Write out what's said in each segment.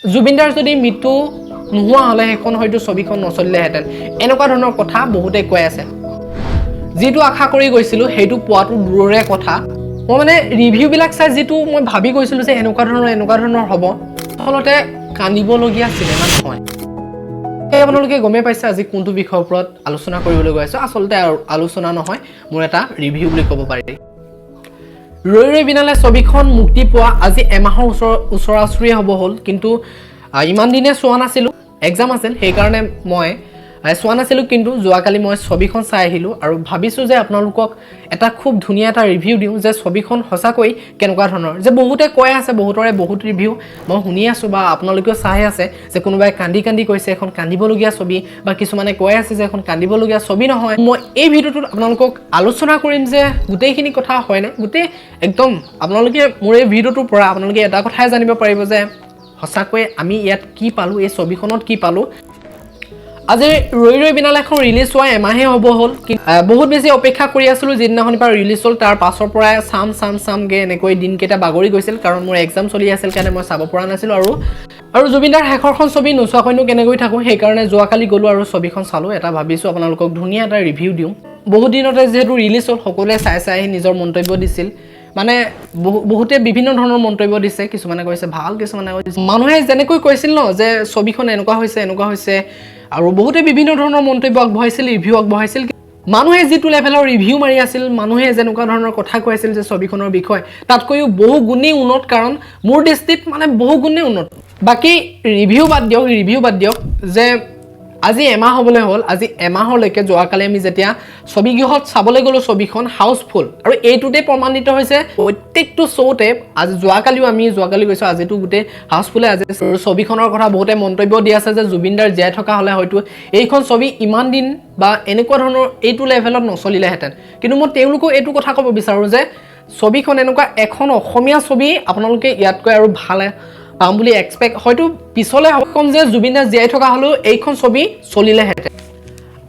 জুবিনদাৰ যদি মৃত্যু নোহোৱা হ'লে সেইখন হয়তো ছবিখন নচলিলেহেঁতেন এনেকুৱা ধৰণৰ কথা বহুতে কৈ আছে যিটো আশা কৰি গৈছিলোঁ সেইটো পোৱাটো দূৰৰে কথা মই মানে ৰিভিউবিলাক চাই যিটো মই ভাবি গৈছিলোঁ যে এনেকুৱা ধৰণৰ হ'ব আচলতে কান্দিবলগীয়া চিনেমা নহয় আপোনালোকে গমেই পাইছে আজি কোনটো বিষয়ৰ ওপৰত আলোচনা কৰিবলৈ গৈ আছোঁ আচলতে আলোচনা নহয় মোৰ এটা ৰিভিউ বুলি ক'ব পাৰি ৰৈ ৰৈ বিনালে ছবিখন মুক্তি পোৱা আজি এমাহৰ ওচৰা-ওচৰি হ'ব হ'ল কিন্তু ইমান দিনে চোৱা নাছিলোঁ এক্সাম আছিল সেইকাৰণে মই চোৱা নাছিলোঁ কিন্তু যোৱাকালি মই ছবিখন চাই আহিলোঁ আৰু ভাবিছোঁ যে আপোনালোকক এটা খুব ধুনীয়া এটা ৰিভিউ দিওঁ যে ছবিখন সঁচাকৈ কেনেকুৱা ধৰণৰ যে বহুতে কৈ আছে বহুতৰে বহুত ৰিভিউ মই শুনি আছোঁ বা আপোনালোকেও চাই আছে যে কোনোবাই কান্দি কৈছে এখন কান্দিবলগীয়া ছবি বা কিছুমানে কৈ আছে যে এখন কান্দিবলগীয়া ছবি নহয় মই এই ভিডিঅ'টোত আপোনালোকক আলোচনা কৰিম যে গোটেইখিনি কথা হয়নে গোটেই একদম আপোনালোকে মোৰ এই ভিডিঅ'টোৰ পৰা আপোনালোকে এটা কথাই জানিব পাৰিব যে সঁচাকৈ আমি ইয়াত কি পালোঁ এই ছবিখনত কি পালোঁ আজি ৰৈ ৰৈ বিনালে এখন ৰিলিজ হোৱা এমাহে হ'ব হ'ল বহুত বেছি অপেক্ষা কৰি আছিলোঁ যিদিনাখনৰ পৰা ৰিলিজ হ'ল তাৰ পাছৰ পৰাই চামগে এনেকৈ দিনকেইটা বাগৰি গৈছিল কাৰণ মোৰ এক্সাম চলি আছিল কাৰণে মই চাব পৰা নাছিলোঁ আৰু জুবিনদাৰ শেষৰখন ছবি নোচোৱাকৈনো কেনেকৈ থাকোঁ সেইকাৰণে যোৱাকালি গ'লোঁ আৰু ছবিখন চালোঁ এটা ভাবিছোঁ আপোনালোকক ধুনীয়া এটা ৰিভিউ দিওঁ বহুত দিনতে যিহেতু ৰিলিজ হ'ল সকলোৱে চাই নিজৰ মন্তব্য দিছিল মানে বহুতে বিভিন্ন ধৰণৰ মন্তব্য দিছে কিছুমানে কৈছে ভাল কিছুমানে কৈছে মানুহে যেনেকৈ কৈছিল ন যে ছবিখন এনেকুৱা হৈছে আৰু বহুতে বিভিন্ন ধৰণৰ মন্তব্য আগবঢ়াইছিল ৰিভিউ আগবঢ়াইছিল মানুহে যিটো লেভেলৰ ৰিভিউ মাৰি আছিল মানুহে যেনেকুৱা ধৰণৰ কথা কৈ আছিল যে ছবিখনৰ বিষয় তাতকৈও বহু গুণেই উন্নত কাৰণ মোৰ দৃষ্টিত মানে বহু গুণেই উন্নত বাকী ৰিভিউ বাদ দিয়ক যে আজি এমাহ হ'বলৈ হ'ল আজি এমাহলৈকে যোৱাকালি আমি যেতিয়া ছবিগৃহত চাবলৈ গ'লোঁ ছবিখন হাউচফুল আৰু এইটোতে প্ৰমাণিত হৈছে প্ৰত্যেকটো শ্ব'তে আজি যোৱাকালি গৈছোঁ আজিতো গোটেই হাউচফুলে আজি ছবিখনৰ কথা বহুতে মন্তব্য দি আছে যে জুবিনদাৰ জীয়াই থকা হ'লে হয়তো এইখন ছবি ইমান দিন বা এনেকুৱা ধৰণৰ এইটো লেভেলত নচলিলেহেঁতেন কিন্তু মই তেওঁলোকক এইটো কথা ক'ব বিচাৰোঁ যে ছবিখন এনেকুৱা এখন অসমীয়া ছবি আপোনালোকে ইয়াতকৈ আৰু ভাল পাম বুলি এক্সপেক্ট হয়তো পিছলৈ কম যে জুবিনদাৰ জীয়াই থকা হ'লেও এইখন ছবি চলিলেহেঁতেন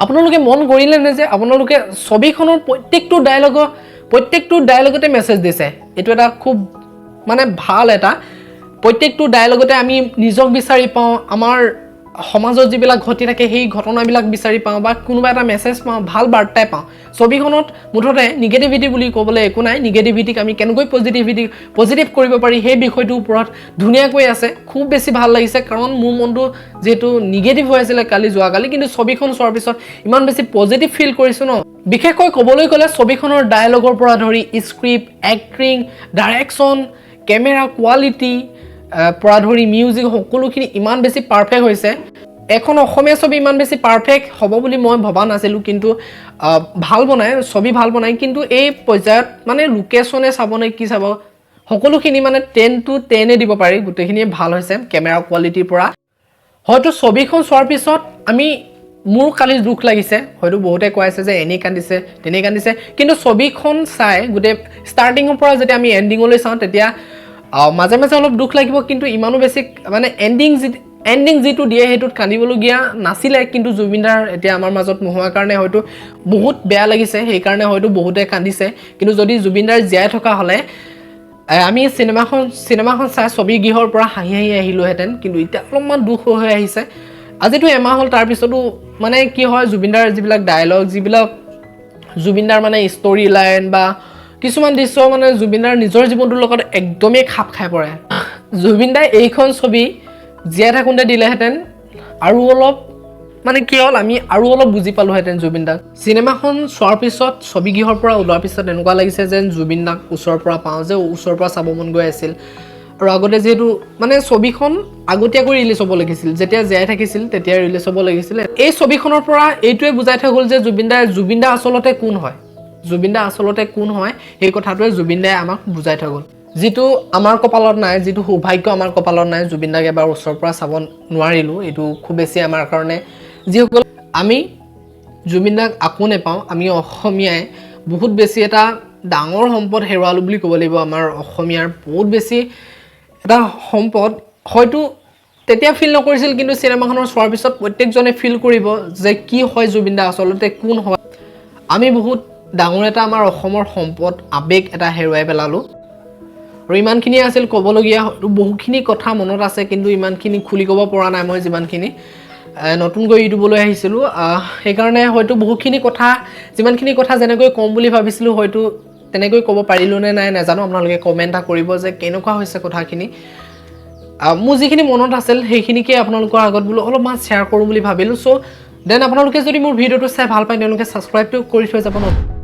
আপোনালোকে মন কৰিলেনে যে আপোনালোকে ছবিখনৰ প্ৰত্যেকটো ডায়লগতে মেছেজ দিছে এইটো এটা খুব মানে ভাল এটা প্ৰত্যেকটো ডায়লগতে আমি নিজক বিচাৰি পাওঁ আমাৰ সমাজত যিবিলাক ঘটি থাকে সেই ঘটনাবিলাক বিচাৰি পাওঁ বা কোনোবা এটা মেছেজ পাওঁ ভাল বাৰ্তাই পাওঁ ছবিখনত মুঠতে নিগেটিভিটি বুলি ক'বলৈ একো নাই নিগেটিভিটিক আমি কেনেকৈ পজিটিভ কৰিব পাৰি সেই বিষয়টোৰ ওপৰত ধুনীয়াকৈ আছে খুব বেছি ভাল লাগিছে কাৰণ মোৰ মনটো যেহেতু নিগেটিভ হৈ আছিলে যোৱাকালি কিন্তু ছবিখন চোৱাৰ পিছত ইমান বেছি পজিটিভ ফিল কৰিছোঁ ন বিশেষকৈ ক'বলৈ গ'লে ছবিখনৰ ডায়লগৰ পৰা ধৰি script acting direction camera quality পৰা ধৰি মিউজিক সকলোখিনি ইমান বেছি পাৰফেক্ট হৈছে এখন অসমীয়া ছবি ইমান বেছি পাৰফেক্ট হ'ব বুলি মই ভবা নাছিলোঁ কিন্তু ছবি ভাল বনায় কিন্তু এই পৰ্যায়ত মানে লোকেশ্যনে চাবনে কি চাব সকলোখিনি মানে 10 to 10 দিব পাৰি গোটেইখিনি ভাল হৈছে কেমেৰা কোৱালিটিৰ পৰা হয়তো ছবিখন চোৱাৰ পিছত মোৰ কালি দুখ লাগিছে হয়তো বহুতে কৈ আছে যে এনেই কান্দিছে তেনেই কান্দিছে কিন্তু ছবিখন চাই গোটেই ষ্টাৰ্টিঙৰ পৰা যেতিয়া আমি এণ্ডিঙলৈ চাওঁ তেতিয়া মাজে অলপ দুখ লাগিব কিন্তু ইমানো বেছি মানে এণ্ডিং যিটো দিয়ে সেইটোত কান্দিবলগীয়া নাছিলে কিন্তু জুবিনদাৰ এতিয়া আমাৰ মাজত নোহোৱাৰ কাৰণে হয়তো বহুত বেয়া লাগিছে সেইকাৰণে হয়তো বহুতে কান্দিছে কিন্তু যদি জুবিনদাৰ জীয়াই থকা হ'লে আমি চিনেমাখন চাই ছবিগৃহৰ পৰা হাঁহি আহিলোহেঁতেন কিন্তু এতিয়া অলপমান দুখ হৈ আহিছে আজিতো এমাহ হ'ল তাৰপিছতো মানে কি হয় জুবিনদাৰ যিবিলাক ডায়লগ যিবিলাক জুবিনদাৰ মানে ষ্টৰি লাইন বা কিছুমান দৃশ্য মানে জুবিনদাৰ নিজৰ জীৱনটোৰ লগত একদমেই খাপ খাই পৰে জুবিনদাই এইখন ছবি জীয়াই থাকোঁতে দিলেহেঁতেন আৰু অলপ মানে কি হ'ল আমি আৰু অলপ বুজি পালোহেঁতেন জুবিনদাক চিনেমাখন চোৱাৰ পিছত ছবিগৃহৰ পৰা ওলোৱাৰ পিছত এনেকুৱা লাগিছে যেন জুবিনদাক ওচৰৰ পৰা পাওঁ যে ওচৰৰ পৰা চাব মন গৈ আছিল আৰু আগতে যেহেতু মানে ছবিখন আগতীয়াকৈ ৰিলিজ হ'ব লাগিছিল যেতিয়া জীয়াই থাকিছিল তেতিয়া ৰিলিজ হ'ব লাগিছিল এই ছবিখনৰ পৰা এইটোৱে বুজাই থৈ গ'ল যে জুবিনদা আচলতে কোন হয় সেই কথাটোৱে জুবিনদাই আমাক বুজাই থৈ গ'ল যিটো আমাৰ কপালত নাই যিটো সৌভাগ্য আমাৰ কপালত নাই জুবিনদাক এবাৰ ওচৰৰ পৰা চাব নোৱাৰিলোঁ এইটো খুব বেছি আমাৰ কাৰণে যিসকল আমি জুবিনদাক আকো নেপাওঁ আমি অসমীয়াই বহুত বেছি এটা ডাঙৰ সম্পদ হেৰুৱালোঁ বুলি ক'ব লাগিব আমাৰ অসমীয়াৰ বহুত বেছি এটা সম্পদ হয়তো তেতিয়া ফিল নকৰিছিল কিন্তু চিনেমাখনৰ চোৱাৰ পিছত প্ৰত্যেকজনে ফিল কৰিব যে কি হয় জুবিনদা আচলতে কোন হয় আমি বহুত ডাঙৰ এটা আমাৰ অসমৰ সম্পদ আবেগ এটা হেৰুৱাই পেলালোঁ আৰু ইমানখিনি আছিল ক'বলগীয়া বহুখিনি কথা মনত আছে কিন্তু ইমানখিনি খুলি ক'ব পৰা নাই মই যিমানখিনি নতুনকৈ ইউটিউবলৈ আহিছিলোঁ সেইকাৰণে হয়তো বহুখিনি কথা যিমানখিনি কথা যেনেকৈ ক'ম বুলি ভাবিছিলোঁ হয়তো তেনেকৈ ক'ব পাৰিলোঁ নে নাই নাজানো আপোনালোকে কমেণ্ট এটা কৰিব যে কেনেকুৱা হৈছে কথাখিনি মোৰ যিখিনি মনত আছিল সেইখিনিকে আপোনালোকৰ আগত বোলো অলপমান শ্বেয়াৰ কৰোঁ বুলি ভাবিলোঁ চ' দেন আপোনালোকে যদি মোৰ ভিডিঅ'টো চাই ভাল পায় তেওঁলোকে ছাবস্ক্ৰাইবটো কৰি থৈ যাব ন